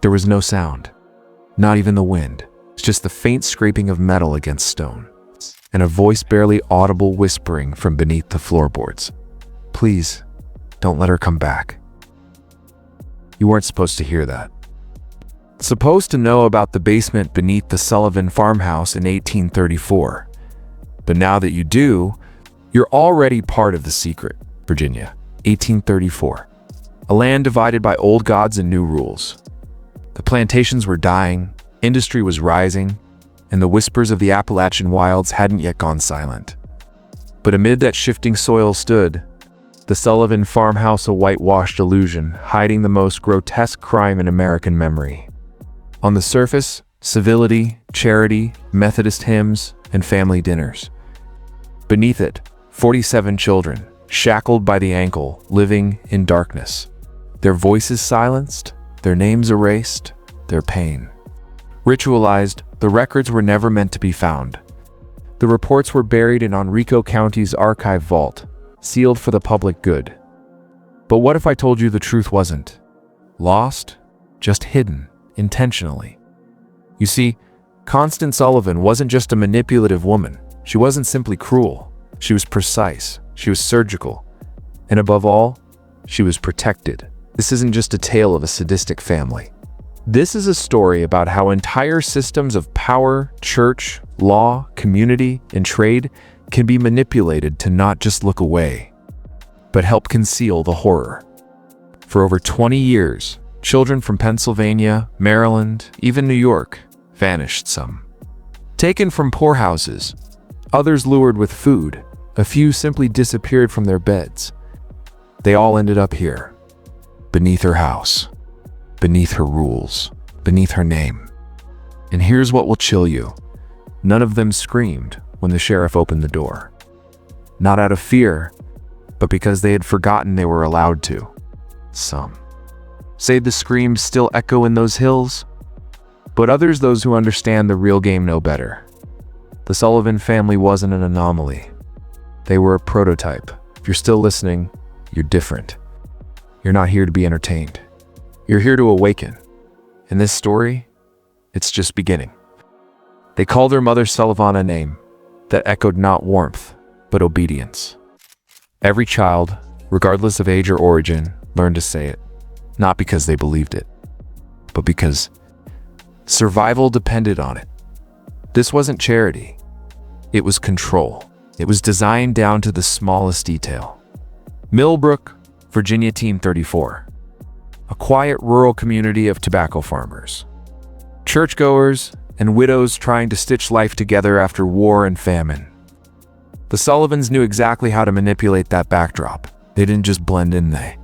There was no sound, not even the wind. It's just the faint scraping of metal against stone, and a voice barely audible whispering from beneath the floorboards. Please, don't let her come back. You weren't supposed to hear that. Supposed to know about the basement beneath the Sullivan farmhouse in 1834. But now that you do, you're already part of the secret. Virginia, 1834. A land divided by old gods and new rules. The plantations were dying, industry was rising, and the whispers of the Appalachian wilds hadn't yet gone silent. But amid that shifting soil stood the Sullivan farmhouse, a whitewashed illusion, hiding the most grotesque crime in American memory. On the surface, civility, charity, Methodist hymns, and family dinners. Beneath it, 47 children, shackled by the ankle, living in darkness. Their voices silenced, their names erased, their pain ritualized. The records were never meant to be found. The reports were buried in Henrico County's archive vault, sealed for the public good. But what if I told you the truth wasn't lost, just hidden, intentionally? You see, Constance Sullivan wasn't just a manipulative woman. She wasn't simply cruel. She was precise. She was surgical. And above all, she was protected. This isn't just a tale of a sadistic family. This is a story about how entire systems of power, church, law, community, and trade can be manipulated to not just look away, but help conceal the horror. For over 20 years, children from Pennsylvania, Maryland, even New York, vanished. Some taken from poorhouses, others lured with food, a few simply disappeared from their beds. They all ended up here, beneath her house, beneath her rules, beneath her name. And here's what will chill you. None of them screamed when the sheriff opened the door. Not out of fear, but because they had forgotten they were allowed to. Some say the screams still echo in those hills, but others, those who understand the real game, know better. The Sullivan family wasn't an anomaly. They were a prototype. If you're still listening, you're different. You're not here to be entertained. You're here to awaken. In this story, it's just beginning. They called their mother Sullivan a name that echoed not warmth, but obedience. Every child, regardless of age or origin, learned to say it, not because they believed it, but because survival depended on it. This wasn't charity. It was control. It was designed down to the smallest detail. Millbrook, Virginia, 1834. A quiet rural community of tobacco farmers, churchgoers, and widows trying to stitch life together after war and famine. The Sullivans knew exactly how to manipulate that backdrop. They didn't just blend in, they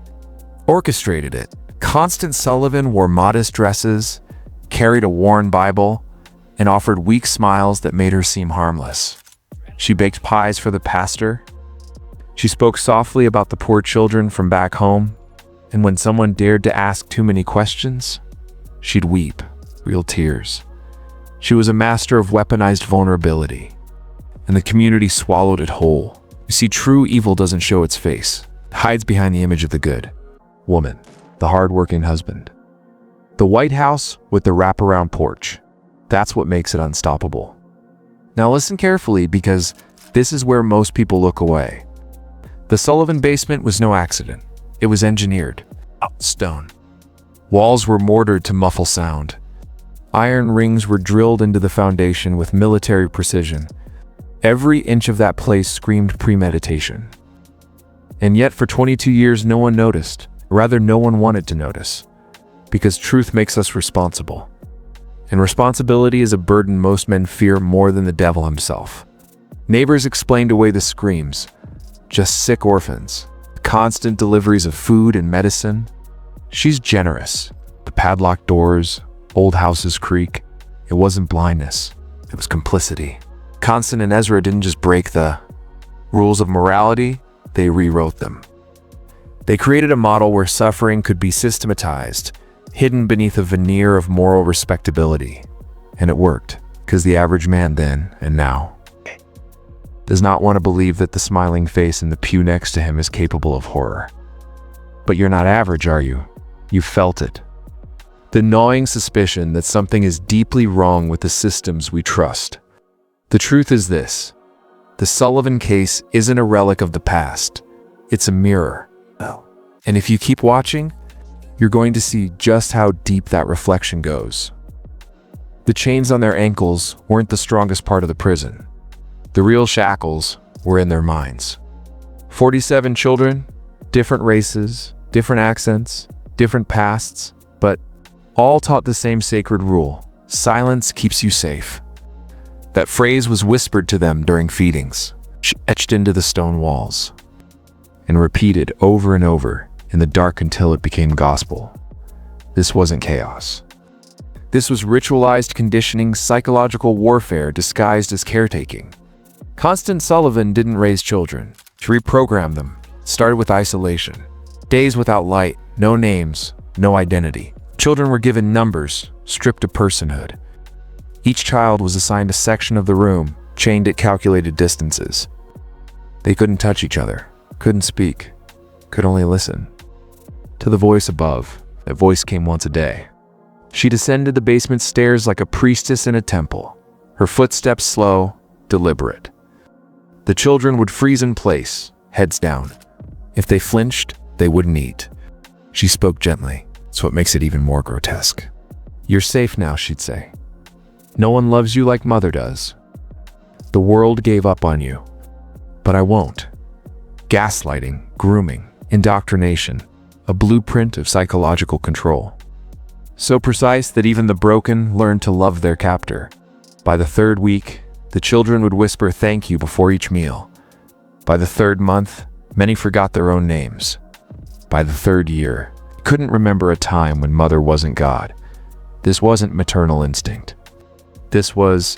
orchestrated it. Constance Sullivan wore modest dresses, carried a worn Bible, and offered weak smiles that made her seem harmless. She baked pies for the pastor. She spoke softly about the poor children from back home, and when someone dared to ask too many questions, she'd weep, real tears. She was a master of weaponized vulnerability, and the community swallowed it whole. You see, true evil doesn't show its face. It hides behind the image of the good woman, the hard-working husband. The White House with the wraparound porch. That's what makes it unstoppable. Now listen carefully, because this is where most people look away. The Sullivan basement was no accident. It was engineered. Stone. Walls were mortared to muffle sound. Iron rings were drilled into the foundation with military precision. Every inch of that place screamed premeditation. And yet for 22 years no one noticed. Rather, no one wanted to notice. Because truth makes us responsible. And responsibility is a burden most men fear more than the devil himself. Neighbors explained away the screams. Just sick orphans. Constant deliveries of food and medicine. She's generous. The padlocked doors, old houses creak. It wasn't blindness. It was complicity. Constance and Ezra didn't just break the rules of morality, they rewrote them. They created a model where suffering could be systematized, hidden beneath a veneer of moral respectability. And it worked, because the average man then and now does not want to believe that the smiling face in the pew next to him is capable of horror. But you're not average, are you? You felt it. The gnawing suspicion that something is deeply wrong with the systems we trust. The truth is this: the Sullivan case isn't a relic of the past, it's a mirror. And if you keep watching, you're going to see just how deep that reflection goes. The chains on their ankles weren't the strongest part of the prison. The real shackles were in their minds. 47 children, different races, different accents, different pasts, but all taught the same sacred rule: silence keeps you safe. That phrase was whispered to them during feedings, etched into the stone walls, and repeated over and over in the dark until it became gospel. This wasn't chaos. This was ritualized conditioning, psychological warfare disguised as caretaking. Constance Sullivan didn't raise children. She reprogrammed them. It started with isolation. Days without light, no names, no identity. Children were given numbers, stripped of personhood. Each child was assigned a section of the room, chained at calculated distances. They couldn't touch each other, couldn't speak, could only listen. To the voice above, that voice came once a day. She descended the basement stairs like a priestess in a temple, her footsteps slow, deliberate. The children would freeze in place, heads down. If they flinched, they wouldn't eat. She spoke gently, so it makes it even more grotesque. "You're safe now," she'd say. "No one loves you like Mother does. The world gave up on you, but I won't." Gaslighting, grooming, indoctrination, a blueprint of psychological control. So precise that even the broken learned to love their captor. By the third week, the children would whisper thank you before each meal. By the third month, many forgot their own names. By the third year, couldn't remember a time when Mother wasn't God. This wasn't maternal instinct. This was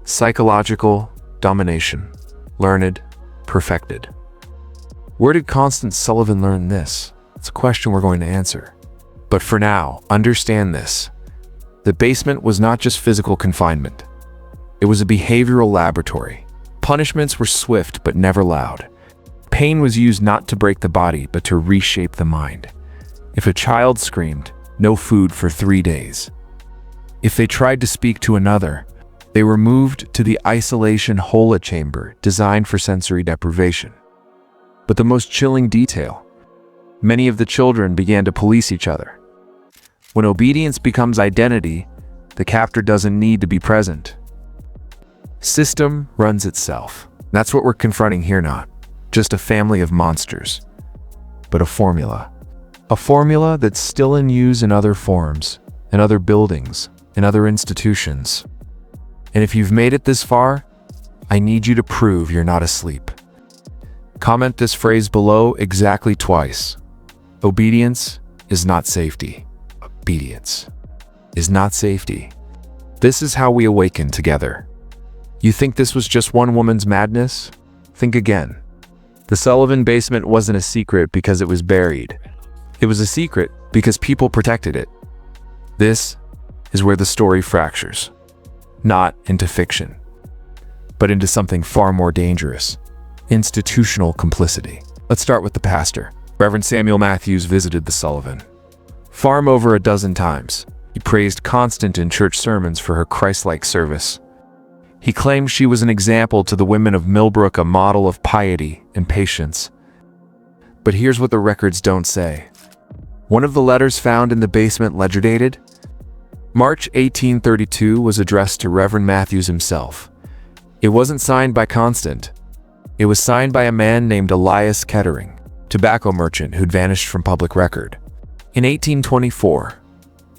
psychological domination, learned, perfected. Where did Constance Sullivan learn this? It's a question we're going to answer. But for now, understand this. The basement was not just physical confinement. It was a behavioral laboratory. Punishments were swift but never loud. Pain was used not to break the body but to reshape the mind. If a child screamed, no food for 3 days. If they tried to speak to another, they were moved to the isolation hola chamber designed for sensory deprivation. But the most chilling detail: many of the children began to police each other. When obedience becomes identity, the captor doesn't need to be present. System runs itself. That's what we're confronting here, not just a family of monsters, but a formula. A formula that's still in use in other forms, in other buildings, in other institutions. And if you've made it this far, I need you to prove you're not asleep. Comment this phrase below exactly twice. Obedience is not safety. Obedience is not safety. This is how we awaken together. You think this was just one woman's madness? Think again. The Sullivan basement wasn't a secret because it was buried. It was a secret because people protected it. This is where the story fractures. Not into fiction, but into something far more dangerous: institutional complicity. Let's start with the pastor. Reverend Samuel Matthews visited the Sullivan farm over a dozen times. He praised Constance in church sermons for her Christ-like service. He claimed she was an example to the women of Millbrook, a model of piety and patience. But here's what the records don't say. One of the letters found in the basement, ledger dated March 1832, was addressed to Reverend Matthews himself. It wasn't signed by Constance. It was signed by a man named Elias Kettering, tobacco merchant who'd vanished from public record. In 1824,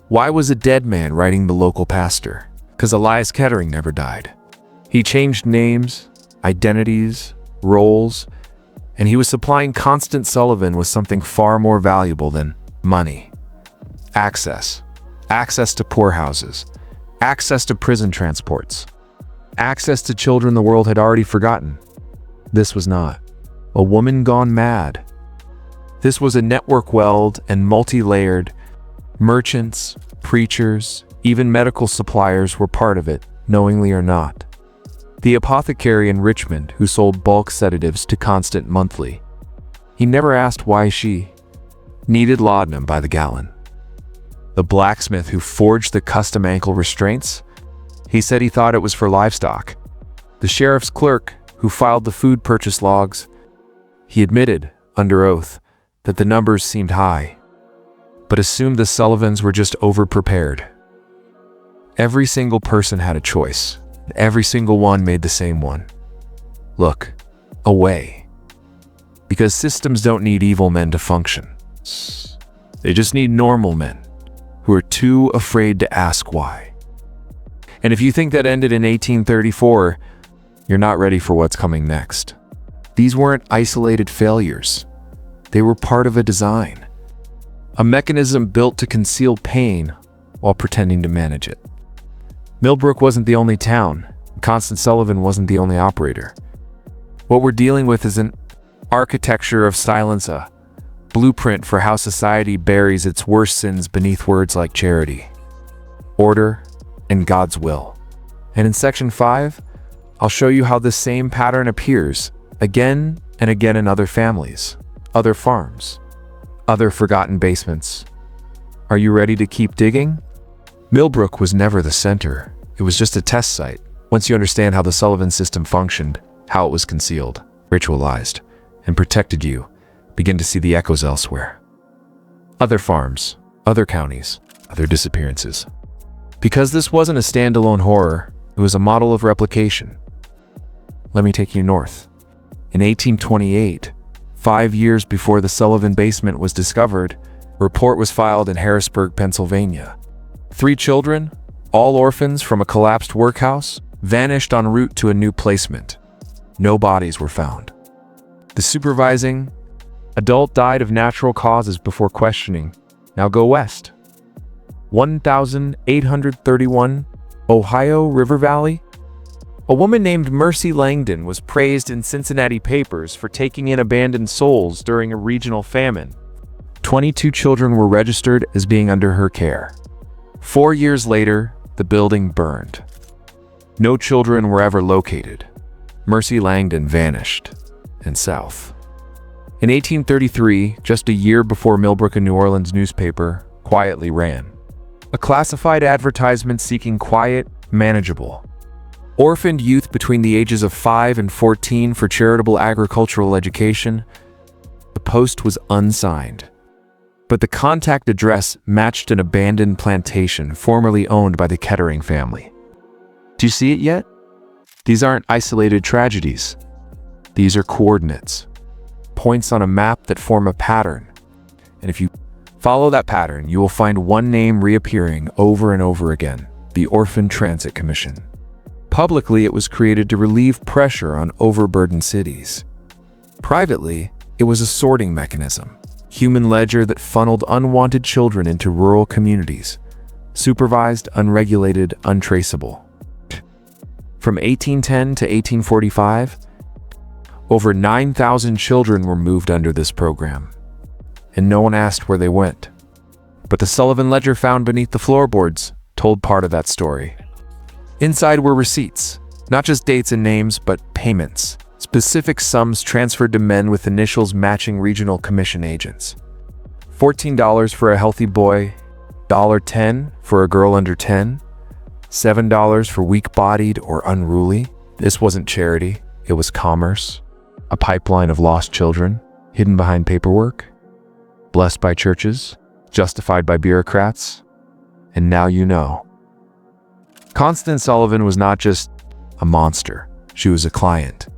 why was a dead man writing the local pastor? Because Elias Kettering never died. He changed names, identities, roles, and he was supplying Constance Sullivan with something far more valuable than money. Access. Access to poorhouses. Access to prison transports. Access to children the world had already forgotten. This was not a woman gone mad. This was a network weld and multi-layered. Merchants, preachers, even medical suppliers were part of it, knowingly or not. The apothecary in Richmond who sold bulk sedatives to Constance monthly. He never asked why she needed laudanum by the gallon. The blacksmith who forged the custom ankle restraints? He said he thought it was for livestock. The sheriff's clerk who filed the food purchase logs? He admitted, under oath, that the numbers seemed high, but assumed the Sullivans were just overprepared. Every single person had a choice, and every single one made the same one. Look away. Because systems don't need evil men to function. They just need normal men who are too afraid to ask why. And if you think that ended in 1834, you're not ready for what's coming next. These weren't isolated failures. They were part of a design. A mechanism built to conceal pain while pretending to manage it. Millbrook wasn't the only town. Constance Sullivan wasn't the only operator. What we're dealing with is an architecture of silence, a blueprint for how society buries its worst sins beneath words like charity, order, and God's will. And in Section 5, I'll show you how this same pattern appears again and again in other families, other farms, other forgotten basements. Are you ready to keep digging? Millbrook was never the center. It was just a test site. Once you understand how the Sullivan system functioned, how it was concealed, ritualized, and protected you, begin to see the echoes elsewhere. Other farms, other counties, other disappearances. Because this wasn't a standalone horror, it was a model of replication. Let me take you north. In 1828, 5 years before the Sullivan basement was discovered, a report was filed in Harrisburg, Pennsylvania. 3 children, all orphans from a collapsed workhouse, vanished en route to a new placement. No bodies were found. The supervising adult died of natural causes before questioning. Now go west. 1831, Ohio River Valley. A woman named Mercy Langdon was praised in Cincinnati papers for taking in abandoned souls during a regional famine. 22 children were registered as being under her care. 4 years later, the building burned. No children were ever located. Mercy Langdon vanished. And south. In 1833, just a year before Millbrook, a New Orleans newspaper quietly ran a classified advertisement seeking quiet, manageable, orphaned youth between the ages of 5 and 14 for charitable agricultural education. The post was unsigned, but the contact address matched an abandoned plantation formerly owned by the Kettering family. Do you see it yet? These aren't isolated tragedies. These are coordinates, points on a map that form a pattern. And if you follow that pattern, you will find one name reappearing over and over again: the Orphan Transit Commission. Publicly, it was created to relieve pressure on overburdened cities. Privately, it was a sorting mechanism, human ledger that funneled unwanted children into rural communities, supervised, unregulated, untraceable. From 1810 to 1845, over 9,000 children were moved under this program, and no one asked where they went. But the Sullivan ledger found beneath the floorboards told part of that story. Inside were receipts, not just dates and names, but payments, specific sums transferred to men with initials matching regional commission agents. $14 for a healthy boy, $10 for a girl under 10, $7 for weak-bodied or unruly. This wasn't charity, it was commerce. A pipeline of lost children, hidden behind paperwork, blessed by churches, justified by bureaucrats. And now you know. Constance Sullivan was not just a monster, she was a client.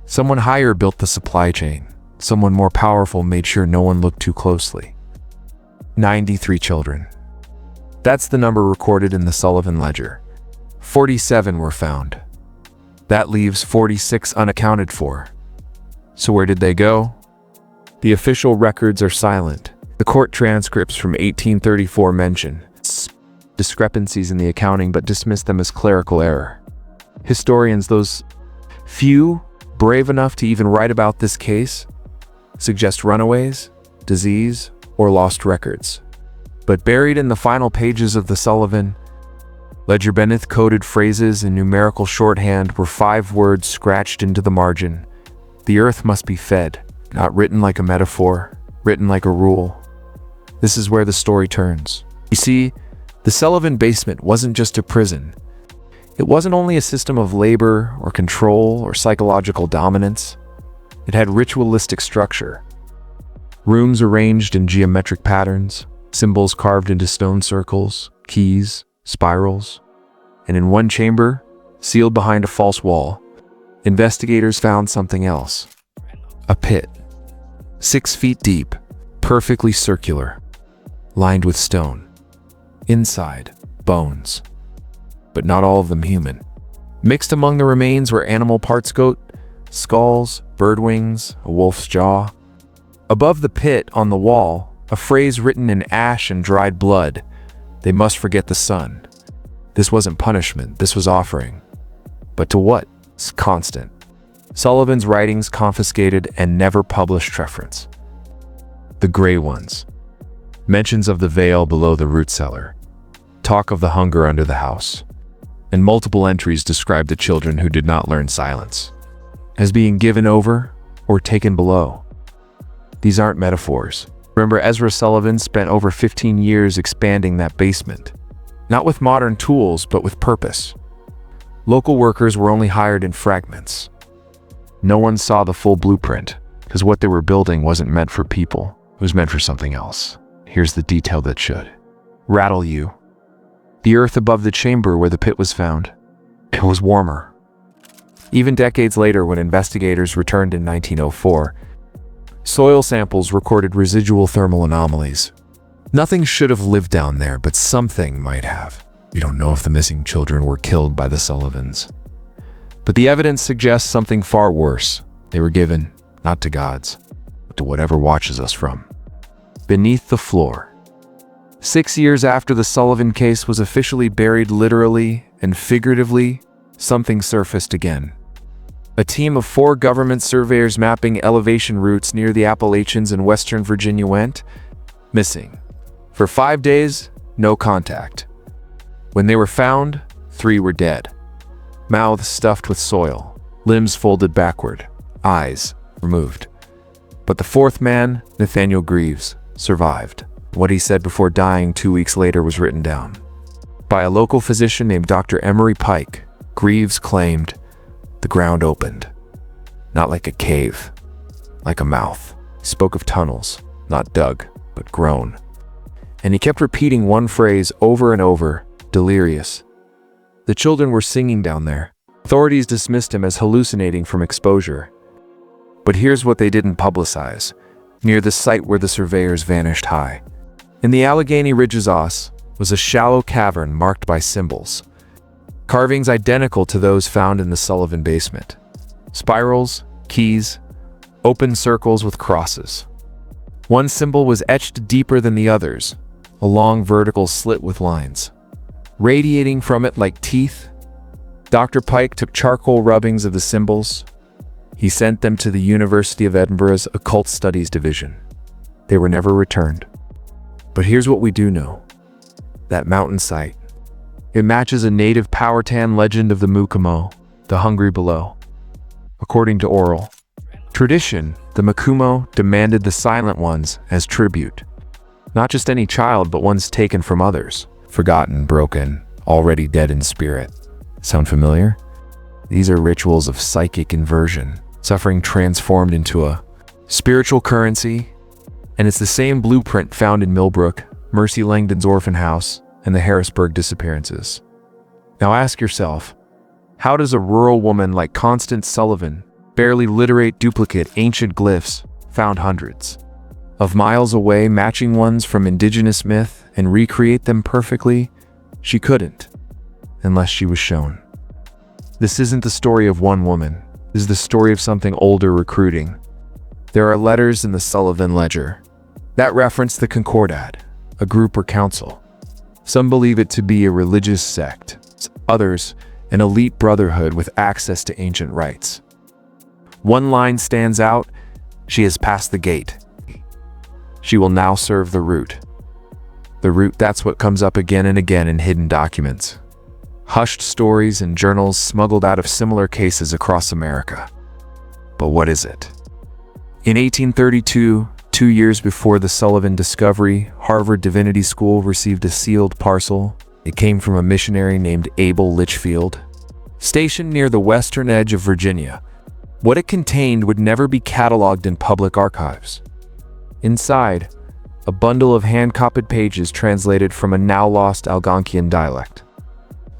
Someone higher built the supply chain. Someone more powerful made sure no one looked too closely. 93 children. That's the number recorded in the Sullivan ledger. 47 were found. That leaves 46 unaccounted for. So where did they go? The official records are silent. The court transcripts from 1834 mention discrepancies in the accounting but dismiss them as clerical error. Historians, those few brave enough to even write about this case, suggest runaways, disease, or lost records. But buried in the final pages of the Sullivan ledger beneath coded phrases in numerical shorthand were 5 words scratched into the margin. The earth must be fed, not written like a metaphor, written like a rule. This is where the story turns. You see, the Sullivan basement wasn't just a prison. It wasn't only a system of labor or control or psychological dominance. It had ritualistic structure. Rooms arranged in geometric patterns, symbols carved into stone circles, keys, spirals. And in one chamber, sealed behind a false wall, investigators found something else. A pit, 6 feet deep, perfectly circular, lined with stone. Inside, bones. But not all of them human. Mixed among the remains were animal parts: goat, skulls, bird wings, a wolf's jaw. Above the pit, on the wall, a phrase written in ash and dried blood: "They must forget the sun." This wasn't punishment, this was offering. But to what? It's constant. Sullivan's writings confiscated and never published reference. The gray ones. Mentions of the veil below the root cellar. Talk of the hunger under the house. And multiple entries describe the children who did not learn silence as being given over or taken below. These aren't metaphors. Remember, Ezra Sullivan spent over 15 years expanding that basement. Not with modern tools, but with purpose. Local workers were only hired in fragments. No one saw the full blueprint, because what they were building wasn't meant for people. It was meant for something else. Here's the detail that should rattle you. The earth above the chamber where the pit was found, it was warmer. Even decades later, when investigators returned in 1904, soil samples recorded residual thermal anomalies. Nothing should have lived down there, but something might have. We don't know if the missing children were killed by the Sullivans. But the evidence suggests something far worse. They were given, not to gods, but to whatever watches us from beneath the floor. 6 years after the Sullivan case was officially buried, literally and figuratively, something surfaced again. A team of 4 government surveyors mapping elevation routes near the Appalachians in Western Virginia went missing. For 5 days, no contact. When they were found, 3 were dead. Mouths stuffed with soil, limbs folded backward, eyes removed. But the 4th man, Nathaniel Greaves, survived. What he said before dying 2 weeks later was written down by a local physician named Dr. Emery Pike. Greaves claimed the ground opened, not like a cave, like a mouth. He spoke of tunnels, not dug, but grown. And he kept repeating one phrase over and over: delirious. The children were singing down there. Authorities dismissed him as hallucinating from exposure. But here's what they didn't publicize. Near the site where the surveyors vanished high, in the Allegheny Ridges was a shallow cavern marked by symbols. Carvings identical to those found in the Sullivan basement. Spirals, keys, open circles with crosses. One symbol was etched deeper than the others, a long vertical slit with lines radiating from it like teeth. Dr. Pike took charcoal rubbings of the symbols. He sent them to the University of Edinburgh's Occult Studies Division. They were never returned. But here's what we do know. That mountain site. It matches a native Powhatan legend of the Mukumo, the hungry below. According to oral tradition, the Mukumo demanded the silent ones as tribute. Not just any child, but ones taken from others. Forgotten, broken, already dead in spirit. Sound familiar? These are rituals of psychic inversion, suffering transformed into a spiritual currency. And it's the same blueprint found in Millbrook, Mercy Langdon's orphan house, and the Harrisburg disappearances. Now ask yourself, how does a rural woman like Constance Sullivan barely literate duplicate ancient glyphs found hundreds of miles away, matching ones from indigenous myth, and recreate them perfectly? She couldn't, unless she was shown. This isn't the story of one woman. This is the story of something older recruiting. There are letters in the Sullivan ledger that reference the Concordat, a group or council. Some believe it to be a religious sect, others an elite brotherhood with access to ancient rites. One line stands out: she has passed the gate. She will now serve the root. The root, that's what comes up again and again in hidden documents. Hushed stories and journals smuggled out of similar cases across America. But what is it? In 1832, 2 years before the Sullivan discovery, Harvard Divinity School received a sealed parcel. It came from a missionary named Abel Litchfield, stationed near the western edge of Virginia. What it contained would never be cataloged in public archives. Inside, a bundle of hand-copied pages translated from a now-lost Algonquian dialect.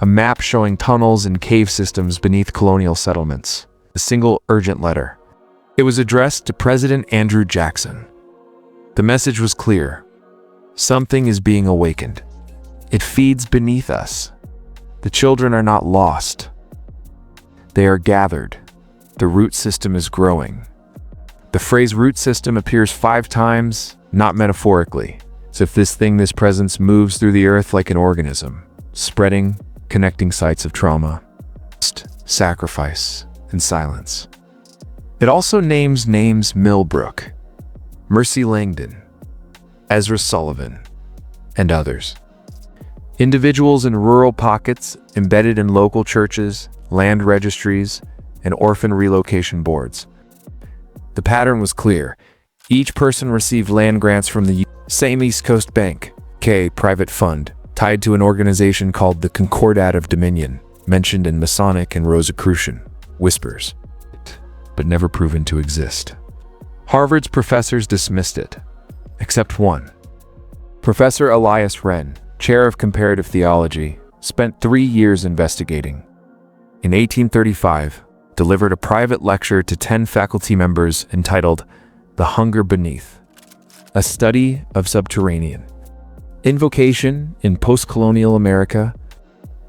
A map showing tunnels and cave systems beneath colonial settlements. A single urgent letter. It was addressed to President Andrew Jackson. The message was clear. Something is being awakened. It feeds beneath us. The children are not lost. They are gathered. The root system is growing. The phrase root system appears 5 times, not metaphorically, as if this presence moves through the earth like an organism, spreading, connecting sites of trauma, sacrifice, and silence. It also names Millbrook, Mercy Langdon, Ezra Sullivan, and others. Individuals in rural pockets embedded in local churches, land registries, and orphan relocation boards. The pattern was clear. Each person received land grants from the same East Coast Bank, private fund, tied to an organization called the Concordat of Dominion, mentioned in Masonic and Rosicrucian whispers, but never proven to exist. Harvard's professors dismissed it, except one. Professor Elias Wren, chair of comparative theology, spent 3 years investigating. In 1835, delivered a private lecture to 10 faculty members entitled The Hunger Beneath, a study of subterranean invocation in post-colonial America.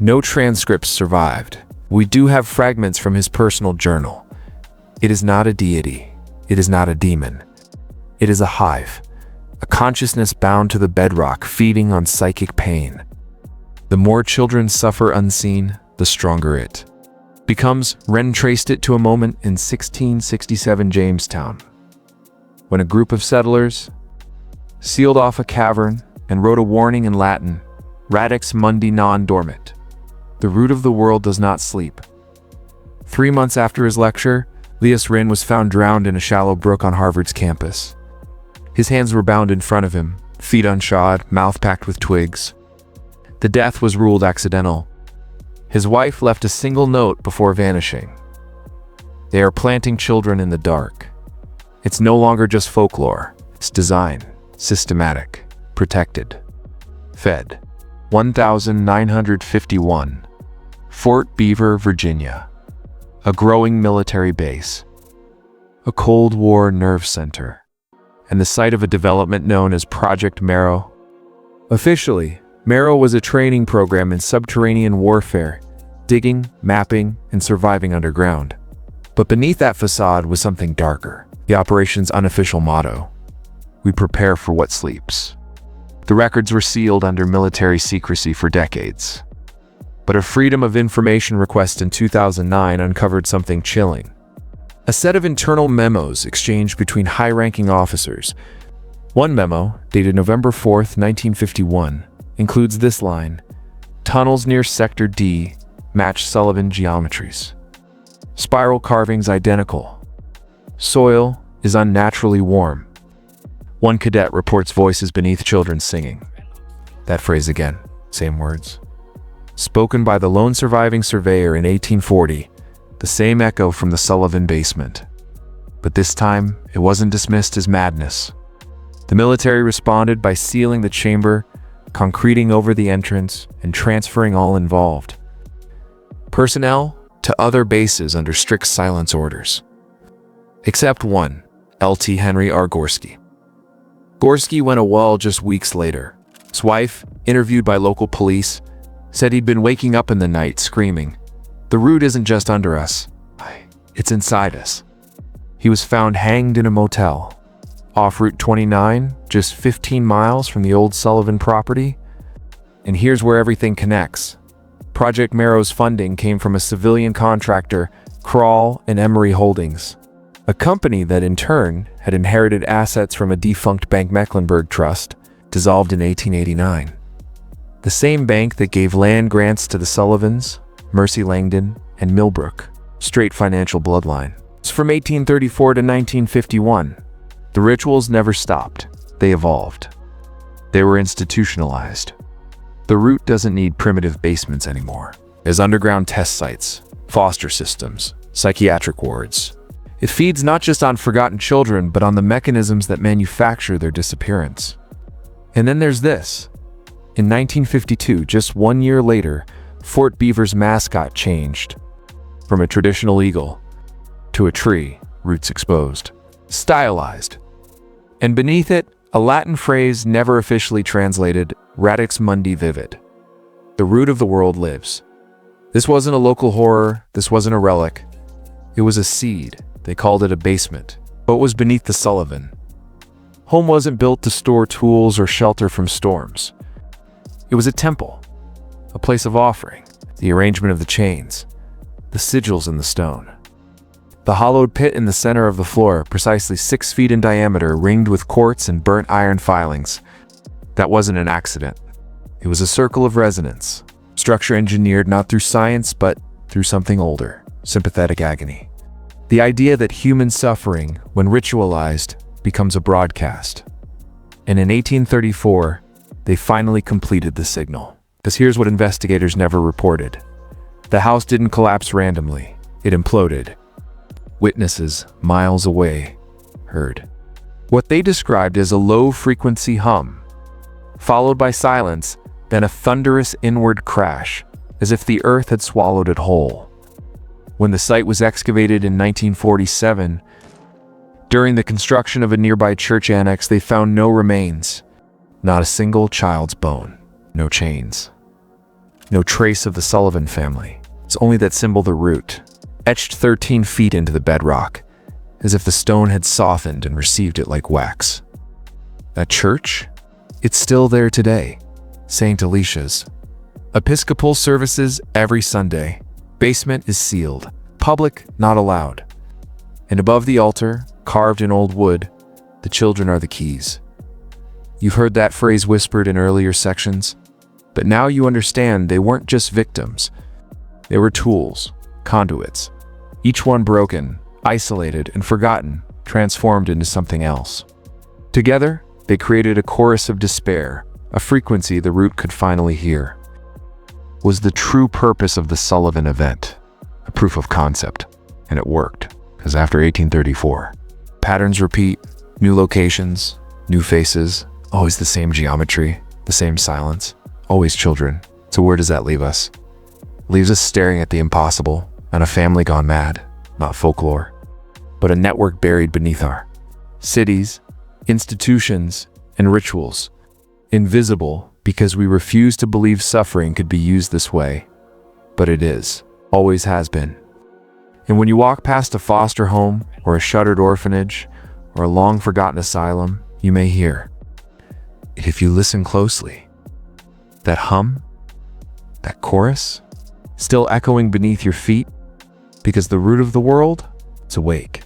No transcripts survived. We do have fragments from his personal journal. It is not a deity. It is not a demon. It is a hive, a consciousness bound to the bedrock, feeding on psychic pain. The more children suffer unseen, the stronger it becomes. Wren traced it to a moment in 1667 Jamestown, when a group of settlers sealed off a cavern and wrote a warning in Latin, Radix Mundi non dormit. The root of the world does not sleep. 3 months after his lecture, Elias Wren was found drowned in a shallow brook on Harvard's campus. His hands were bound in front of him, feet unshod, mouth packed with twigs. The death was ruled accidental. His wife left a single note before vanishing. They are planting children in the dark. It's no longer just folklore. It's design, systematic, protected. Fed. 1951. Fort Beaver, Virginia. A growing military base. A Cold War nerve center. And the site of a development known as Project Marrow. Officially, Marrow was a training program in subterranean warfare, digging, mapping, and surviving underground. But beneath that facade was something darker. The operation's unofficial motto: we prepare for what sleeps. The records were sealed under military secrecy for decades. But a Freedom of Information request in 2009 uncovered something chilling. A set of internal memos exchanged between high-ranking officers. One memo, dated November 4th, 1951, includes this line: tunnels near Sector D match Sullivan geometries. Spiral carvings identical. Soil is unnaturally warm. One cadet reports voices beneath children singing. That phrase again, same words. Spoken by the lone surviving surveyor in 1840, the same echo from the Sullivan basement. But this time, it wasn't dismissed as madness. The military responded by sealing the chamber, concreting over the entrance, and transferring all involved personnel to other bases under strict silence orders. Except one, Lt. Henry R. Gorski. Gorski went AWOL just weeks later. His wife, interviewed by local police, said he'd been waking up in the night screaming, "The root isn't just under us, it's inside us." He was found hanged in a motel, off Route 29, just 15 miles from the old Sullivan property. And here's where everything connects. Project Marrow's funding came from a civilian contractor, Kroll and Emery Holdings, a company that in turn had inherited assets from a defunct Bank Mecklenburg Trust, dissolved in 1889. The same bank that gave land grants to the Sullivans, Mercy Langdon, and Millbrook, straight financial bloodline. It's from 1834 to 1951. The rituals never stopped. They evolved. They were institutionalized. The root doesn't need primitive basements anymore. As underground test sites, foster systems, psychiatric wards. It feeds not just on forgotten children, but on the mechanisms that manufacture their disappearance. And then there's this. In 1952, just 1 year later, Fort Beaver's mascot changed from a traditional eagle to a tree, roots exposed, stylized. And beneath it, a Latin phrase never officially translated, radix mundi vivid. The root of the world lives. This wasn't a local horror, this wasn't a relic. It was a seed. They called it a basement. What was beneath the Sullivan? Home wasn't built to store tools or shelter from storms. It was a temple, a place of offering, the arrangement of the chains, the sigils in the stone. The hollowed pit in the center of the floor, precisely 6 feet in diameter, ringed with quartz and burnt iron filings. That wasn't an accident. It was a circle of resonance, structure engineered not through science, but through something older, sympathetic agony. The idea that human suffering, when ritualized, becomes a broadcast. And in 1834, they finally completed the signal. Because here's what investigators never reported. The house didn't collapse randomly. It imploded. Witnesses, miles away, heard what they described as a low-frequency hum, followed by silence, then a thunderous inward crash, as if the earth had swallowed it whole. When the site was excavated in 1947, during the construction of a nearby church annex, they found no remains, not a single child's bone, no chains, no trace of the Sullivan family. It's only that symbol, the root, etched 13 feet into the bedrock, as if the stone had softened and received it like wax. That church? It's still there today. St. Alicia's. Episcopal services every Sunday. Basement is sealed. Public not allowed. And above the altar, carved in old wood, the children are the keys. You've heard that phrase whispered in earlier sections, but now you understand they weren't just victims. They were tools, conduits, each one broken, isolated, and forgotten, transformed into something else. Together, they created a chorus of despair, a frequency the root could finally hear. Was the true purpose of the Sullivan event a proof of concept? And it worked, because after 1834, patterns repeat, new locations, new faces, always the same geometry, the same silence, always children. So where does that leave us? Leaves us staring at the impossible and a family gone mad, not folklore, but a network buried beneath our cities, institutions, and rituals, invisible because we refuse to believe suffering could be used this way. But it is, always has been. And when you walk past a foster home or a shuttered orphanage or a long-forgotten asylum, you may hear, if you listen closely, that hum, that chorus, still echoing beneath your feet, because the root of the world is awake.